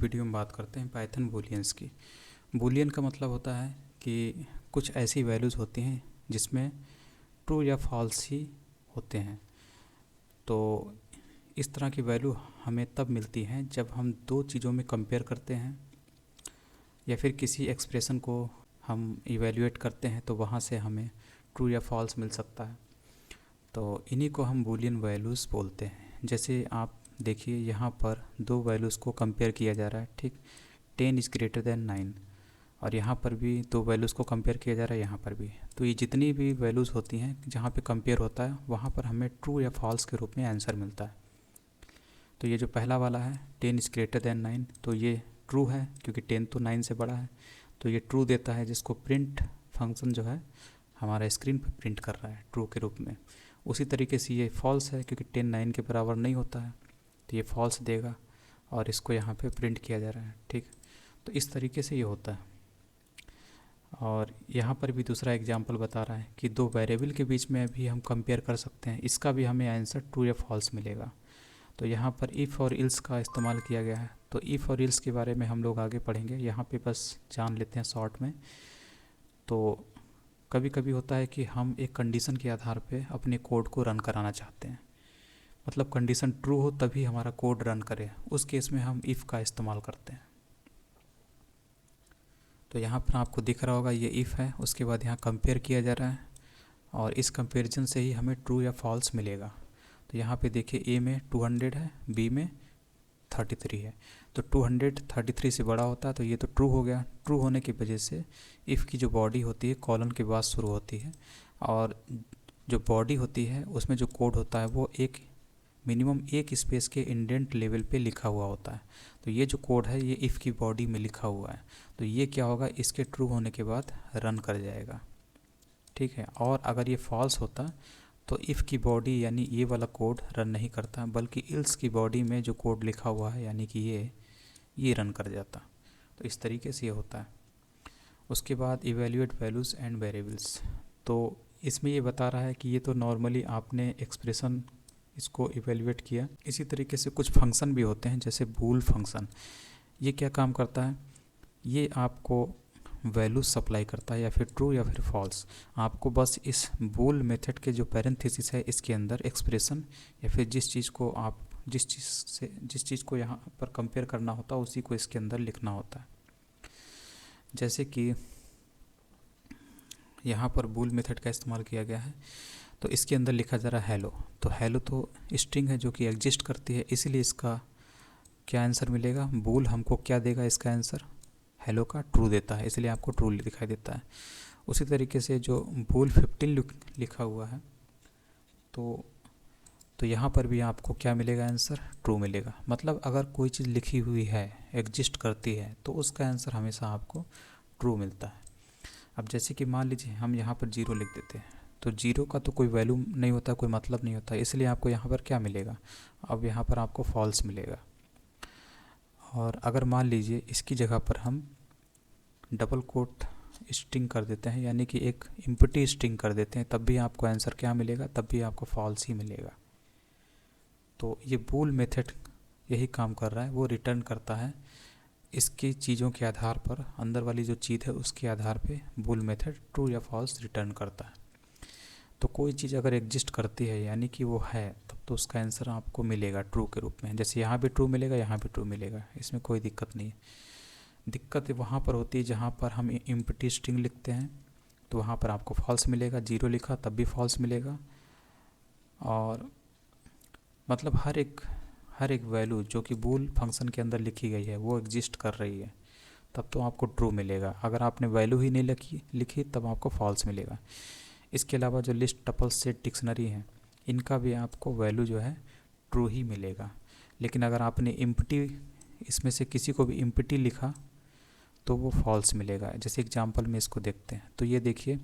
Video में बात करते हैं पाइथन बूलियंस की। बूलियन का मतलब होता है कि कुछ ऐसी वैल्यूज़ होती हैं जिसमें ट्रू या फॉल्स ही होते हैं। तो इस तरह की वैल्यू हमें तब मिलती हैं जब हम दो चीज़ों में कंपेयर करते हैं या फिर किसी एक्सप्रेशन को हम इवेल्युएट करते हैं, तो वहाँ से हमें ट्रू या फॉल्स मिल सकता है। तो इन्हीं को हम बूलियन वैल्यूज़ बोलते हैं। जैसे आप देखिए यहाँ पर दो वैल्यूज़ को कंपेयर किया जा रहा है, ठीक। 10 इज़ ग्रेटर देन 9 और यहाँ पर भी दो वैल्यूज़ को कंपेयर किया जा रहा है, यहाँ पर भी। तो ये जितनी भी वैल्यूज़ होती हैं जहाँ पे कंपेयर होता है वहाँ पर हमें ट्रू या फॉल्स के रूप में आंसर मिलता है। तो ये जो पहला वाला है 10 इज़ ग्रेटर देन 9, तो ये ट्रू है क्योंकि 10 तो 9 से बड़ा है, तो ये ट्रू देता है, जिसको प्रिंट फंक्शन जो है हमारा स्क्रीन पर प्रिंट कर रहा है ट्रू के रूप में। उसी तरीके से ये फॉल्स है क्योंकि 10 9 के बराबर नहीं होता है, तो ये फॉल्स देगा और इसको यहाँ पे प्रिंट किया जा रहा है, ठीक। तो इस तरीके से ये होता है। और यहाँ पर भी दूसरा एग्जांपल बता रहा है कि दो वेरिएबल के बीच में भी हम कंपेयर कर सकते हैं, इसका भी हमें आंसर ट्रू या फॉल्स मिलेगा। तो यहाँ पर इफ़ और इल्स का इस्तेमाल किया गया है। तो इफ़ और इल्स के बारे में हम लोग आगे पढ़ेंगे, यहाँ पे बस जान लेते हैं शॉर्ट में। तो कभी कभी होता है कि हम एक कंडीशन के आधार पे अपने कोड को रन कराना चाहते हैं, मतलब कंडीशन ट्रू हो तभी हमारा कोड रन करे, उस केस में हम इफ़ का इस्तेमाल करते हैं। तो यहाँ पर आपको दिख रहा होगा ये इफ़ है, उसके बाद यहाँ कंपेयर किया जा रहा है और इस कंपैरिजन से ही हमें ट्रू या फॉल्स मिलेगा। तो यहाँ पे देखिए ए में 200 है, बी में 33 है। तो 200 33 से बड़ा होता है, तो ये तो ट्रू हो गया। ट्रू होने की वजह से इफ़ की जो बॉडी होती है कॉलन के बाद शुरू होती है, और जो बॉडी होती है उसमें जो कोड होता है वो एक मिनिमम एक स्पेस के इंडेंट लेवल पे लिखा हुआ होता है। तो ये जो कोड है ये इफ़ की बॉडी में लिखा हुआ है, तो ये क्या होगा, इसके ट्रू होने के बाद रन कर जाएगा, ठीक है। और अगर ये फॉल्स होता तो इफ़ की बॉडी यानी ये वाला कोड रन नहीं करता, बल्कि इल्स की बॉडी में जो कोड लिखा हुआ है यानी कि ये रन कर जाता। तो इस तरीके से ये होता है। उसके बाद इवेल्युएट वैल्यूज़ एंड वेरिएबल्स। तो इसमें ये बता रहा है कि ये तो नॉर्मली आपने एक्सप्रेशन इसको इवेल्युएट किया, इसी तरीके से कुछ फंक्शन भी होते हैं जैसे बूल फंक्शन। ये क्या काम करता है, ये आपको वैल्यू सप्लाई करता है, या फिर ट्रू या फिर फॉल्स। आपको बस इस बूल मेथड के जो पैरेंथेसिस है इसके अंदर एक्सप्रेशन या फिर जिस चीज़ को यहाँ पर कंपेयर करना होता है उसी को इसके अंदर लिखना होता है। जैसे कि यहाँ पर बूल मेथड का इस्तेमाल किया गया है, तो इसके अंदर लिखा जा रहा है हेलो। तो हेलो तो स्ट्रिंग है जो कि एग्जिस्ट करती है, इसीलिए इसका क्या आंसर मिलेगा, बूल हमको क्या देगा, इसका आंसर हेलो का ट्रू देता है, इसलिए आपको ट्रू दिखाई देता है। उसी तरीके से जो बूल 15 लिखा हुआ है, तो यहाँ पर भी आपको क्या मिलेगा, आंसर ट्रू मिलेगा। मतलब अगर कोई चीज़ लिखी हुई है, एग्जिस्ट करती है, तो उसका आंसर हमेशा आपको ट्रू मिलता है। अब जैसे कि मान लीजिए हम यहाँ पर 0 लिख देते हैं, तो 0 का तो कोई वैल्यू नहीं होता, कोई मतलब नहीं होता, इसलिए आपको यहाँ पर क्या मिलेगा, अब यहाँ पर आपको फॉल्स मिलेगा। और अगर मान लीजिए इसकी जगह पर हम डबल कोट स्ट्रिंग कर देते हैं, यानी कि एक एम्प्टी स्ट्रिंग कर देते हैं, तब भी आपको आंसर क्या मिलेगा, तब भी आपको फॉल्स ही मिलेगा। तो ये बूल मेथड यही काम कर रहा है, वो रिटर्न करता है इसकी चीज़ों के आधार पर, अंदर वाली जो चीज़ है उसके आधार पे बूल मेथड ट्रू या फॉल्स रिटर्न करता है। तो कोई चीज़ अगर एग्जिस्ट करती है यानी कि वो है, तब तो उसका आंसर आपको मिलेगा ट्रू के रूप में। जैसे यहाँ भी ट्रू मिलेगा, यहाँ भी ट्रू मिलेगा, इसमें कोई दिक्कत नहीं है। दिक्कत वहाँ पर होती है जहाँ पर हम एम्प्टी स्ट्रिंग लिखते हैं, तो वहाँ पर आपको फॉल्स मिलेगा। 0 लिखा तब भी फॉल्स मिलेगा, और मतलब हर एक वैल्यू जो कि बूल फंक्शन के अंदर लिखी गई है वो एग्जिस्ट कर रही है, तब तो आपको ट्रू मिलेगा। अगर आपने वैल्यू ही नहीं लिखी तब आपको फॉल्स मिलेगा। इसके अलावा जो लिस्ट, टपल, सेट, डिक्शनरी हैं, इनका भी आपको वैल्यू जो है ट्रू ही मिलेगा। लेकिन अगर आपने एम्प्टी, इसमें से किसी को भी एम्प्टी लिखा तो वो फॉल्स मिलेगा। जैसे एग्जांपल में इसको देखते हैं, तो ये देखिए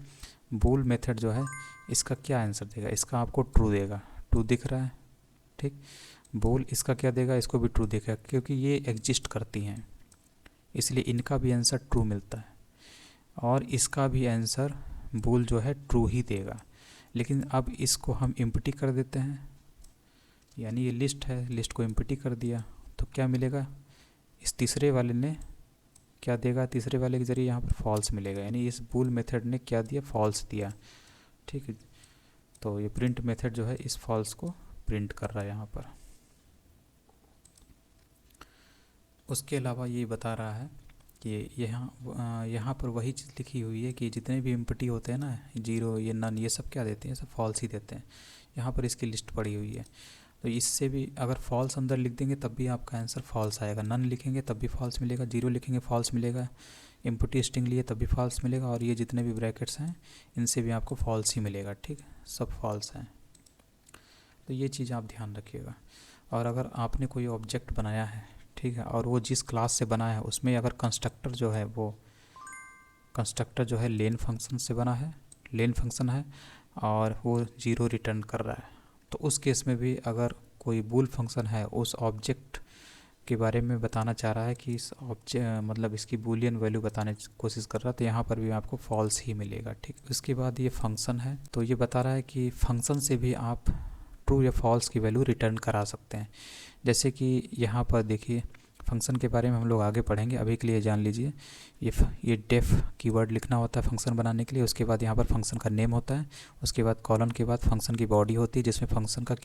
बूल मेथड जो है इसका क्या आंसर देगा, इसका आपको ट्रू देगा, ट्रू दिख रहा है, ठीक। बूल इसका क्या देगा, इसको भी ट्रू देगा, क्योंकि ये एग्जिस्ट करती हैं, इसलिए इनका भी आंसर ट्रू मिलता है। और इसका भी आंसर बूल जो है ट्रू ही देगा। लेकिन अब इसको हम एम्प्टी कर देते हैं, यानी ये लिस्ट है, लिस्ट को एम्प्टी कर दिया, तो क्या मिलेगा, इस तीसरे वाले ने क्या देगा, तीसरे वाले के ज़रिए यहाँ पर फॉल्स मिलेगा, यानी इस बूल मेथड ने क्या दिया, फॉल्स दिया। ठीक है, तो ये प्रिंट मेथड जो है इस फॉल्स को प्रिंट कर रहा है यहाँ पर। उसके अलावा ये बता रहा है कि यहाँ पर वही चीज़ लिखी हुई है कि जितने भी एम्प्टी होते हैं ना, जीरो, ये नन, ये सब क्या देते हैं, सब फॉल्स ही देते हैं। यहाँ पर इसकी लिस्ट पड़ी हुई है, तो इससे भी अगर फॉल्स अंदर लिख देंगे तब भी आपका आंसर फॉल्स आएगा, नन लिखेंगे तब भी फॉल्स मिलेगा, जीरो लिखेंगे फॉल्स मिलेगा, एम्प्टी स्ट्रिंग लिए तब भी फॉल्स मिलेगा, और ये जितने भी ब्रैकेट्स हैं इनसे भी आपको फॉल्स ही मिलेगा। ठीक है, सब फॉल्स हैं, तो ये चीज़ आप ध्यान रखिएगा। और अगर आपने कोई ऑब्जेक्ट बनाया है, ठीक है, और वो जिस क्लास से बना है उसमें अगर कंस्ट्रक्टर जो है वो कंस्ट्रक्टर जो है लेन फंक्शन से बना है, लेन फंक्शन है, और वो जीरो रिटर्न कर रहा है, तो उस केस में भी अगर कोई बूल फंक्शन है उस ऑब्जेक्ट के बारे में बताना चाह रहा है कि इस ऑब्जेक्ट मतलब इसकी बूलियन वैल्यू बताने की कोशिश कर रहा है, तो यहाँ पर भी आपको फॉल्स ही मिलेगा। ठीक, उसके बाद ये फंक्शन है, तो ये बता रहा है कि फंक्शन से भी आप ट्रू या फॉल्स की वैल्यू रिटर्न करा सकते हैं। जैसे कि यहाँ पर देखिए, फंक्शन के बारे में हम लोग आगे पढ़ेंगे, अभी के लिए जान लीजिए ये डेफ कीवर्ड लिखना होता है फंक्शन बनाने के लिए। उसके बाद यहाँ पर फंक्शन का नेम होता है, उसके बाद कॉलन के बाद फंक्शन की बॉडी होती है जिसमें फंक्शन का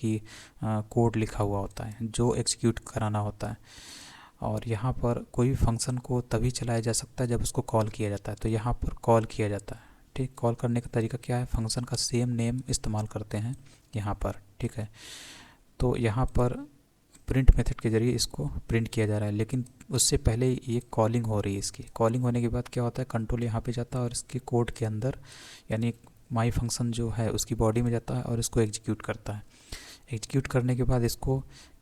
कोड लिखा हुआ होता है जो एग्जीक्यूट कराना होता है। और यहाँ पर कोई भी फंक्शन को तभी चलाया जा सकता है जब उसको कॉल किया जाता है, तो यहाँ पर कॉल किया जाता है। ठीक, कॉल करने का तरीका क्या है, फंक्शन का सेम नेम इस्तेमाल करते हैं यहाँ पर। ठीक है, तो यहाँ पर प्रिंट मेथड के ज़रिए इसको प्रिंट किया जा रहा है, लेकिन उससे पहले ये कॉलिंग हो रही है। इसकी कॉलिंग होने के बाद क्या होता है, कंट्रोल यहाँ पे जाता है और इसके कोड के अंदर यानी माई फंक्शन जो है उसकी बॉडी में जाता है और इसको एग्जीक्यूट करता है। एग्जीक्यूट करने के बाद इसको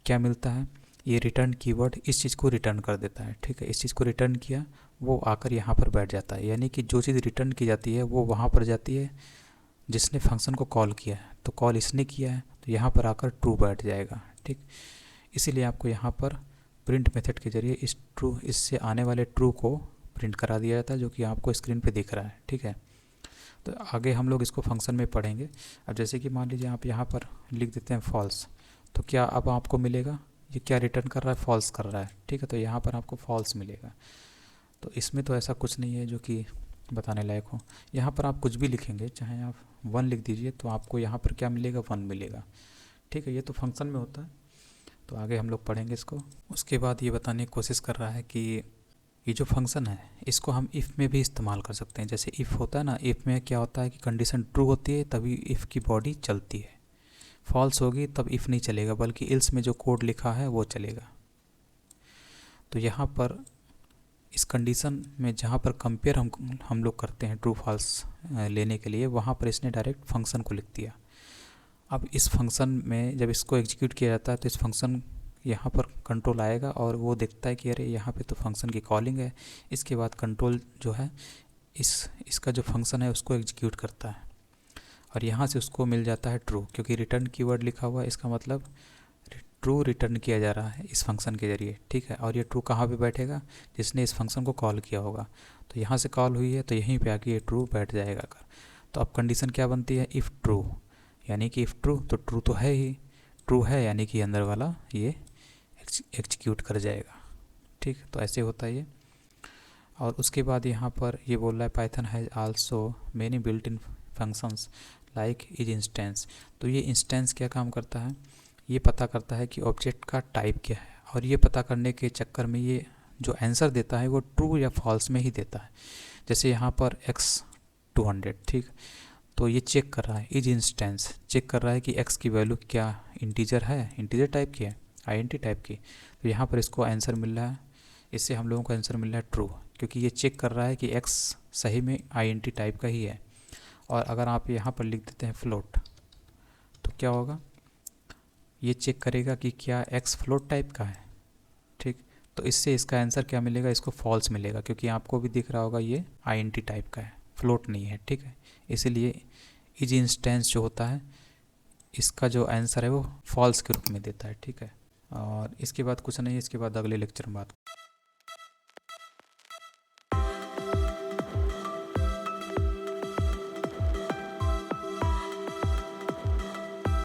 क्या मिलता है, ये रिटर्न कीवर्ड इस चीज़ को रिटर्न कर देता है। ठीक है, इस चीज़ को रिटर्न किया, वो आकर यहाँ पर बैठ जाता है, यानी कि जो चीज़ रिटर्न की जाती है वो वहाँ पर जाती है जिसने फंक्शन को कॉल किया है, तो कॉल इसने किया है तो यहाँ पर आकर ट्रू बैठ जाएगा। ठीक, इसीलिए आपको यहाँ पर प्रिंट मेथड के जरिए इससे आने वाले ट्रू को प्रिंट करा दिया जाता है, जो कि आपको स्क्रीन पे दिख रहा है। ठीक है, तो आगे हम लोग इसको फंक्शन में पढ़ेंगे। अब जैसे कि मान लीजिए आप यहाँ पर लिख देते हैं फॉल्स, तो क्या अब आपको मिलेगा, ये क्या रिटर्न कर रहा है, फॉल्स कर रहा है। ठीक है, तो यहाँ पर आपको फॉल्स मिलेगा। तो इसमें तो ऐसा कुछ नहीं है जो कि बताने लायक हो। यहाँ पर आप कुछ भी लिखेंगे, चाहे आप 1 लिख दीजिए तो आपको यहाँ पर क्या मिलेगा, 1 मिलेगा। ठीक है, ये तो फंक्शन में होता है, तो आगे हम लोग पढ़ेंगे इसको। उसके बाद ये बताने की कोशिश कर रहा है कि ये जो फंक्शन है इसको हम इफ़ में भी इस्तेमाल कर सकते हैं। जैसे इफ़ होता है ना, इफ़ में क्या होता है कि कंडीशन ट्रू होती है तभी इफ़ की बॉडी चलती है, फॉल्स होगी तब इफ़ नहीं चलेगा, बल्कि इल्स में जो कोड लिखा है वो चलेगा। तो यहाँ पर इस कंडीशन में जहाँ पर कंपेयर हम लोग करते हैं ट्रू फॉल्स लेने के लिए, वहाँ पर इसने डायरेक्ट फंक्शन को लिख दिया। अब इस फंक्शन में जब इसको एग्जीक्यूट किया जाता है तो इस फंक्शन यहाँ पर कंट्रोल आएगा और वो देखता है कि अरे यहाँ पे तो फंक्शन की कॉलिंग है। इसके बाद कंट्रोल जो है इसका जो फंक्शन है उसको एग्जीक्यूट करता है और यहाँ से उसको मिल जाता है ट्रू, क्योंकि रिटर्न कीवर्ड लिखा हुआ है, इसका मतलब ट्रू रिटर्न किया जा रहा है इस फंक्शन के ज़रिए। ठीक है, और ये ट्रू कहाँ पे बैठेगा, जिसने इस फंक्शन को कॉल किया होगा, तो यहाँ से कॉल हुई है तो यहीं पे आके ये ट्रू बैठ जाएगा। तो अब कंडीशन क्या बनती है, इफ़ ट्रू, यानी कि इफ़ ट्रू तो ट्रू तो है ही, ट्रू है यानी कि अंदर वाला ये एग्जीक्यूट कर जाएगा। ठीक, तो ऐसे होता है ये। और उसके बाद यहाँ पर ये बोल रहा है Python has also many built in functions like is instance. तो ये इंस्टेंस क्या काम करता है, ये पता करता है कि ऑब्जेक्ट का टाइप क्या है, और ये पता करने के चक्कर में ये जो आंसर देता है वो ट्रू या फॉल्स में ही देता है। जैसे यहाँ पर x 200, ठीक, तो ये चेक कर रहा है, इज इंस्टेंस चेक कर रहा है कि x की वैल्यू क्या इंटीजर है, इंटीजर टाइप की है, आईएनटी टाइप की। तो यहाँ पर इसको आंसर मिल रहा है, इससे हम लोगों को आंसर मिल रहा है ट्रू, क्योंकि ये चेक कर रहा है कि x सही में आईएनटी टाइप का ही है। और अगर आप यहाँ पर लिख देते हैं फ्लोट, तो क्या होगा, ये चेक करेगा कि क्या x फ्लोट टाइप का है। ठीक, तो इससे इसका आंसर क्या मिलेगा, इसको फॉल्स मिलेगा, क्योंकि आपको भी दिख रहा होगा ये आईएनटी टाइप का है, फ्लोट नहीं है। ठीक है, इसीलिए इज इंस्टेंस जो होता है इसका जो आंसर है वो फॉल्स के रूप में देता है। ठीक है, और इसके बाद कुछ नहीं है, इसके बाद अगले लेक्चर में बात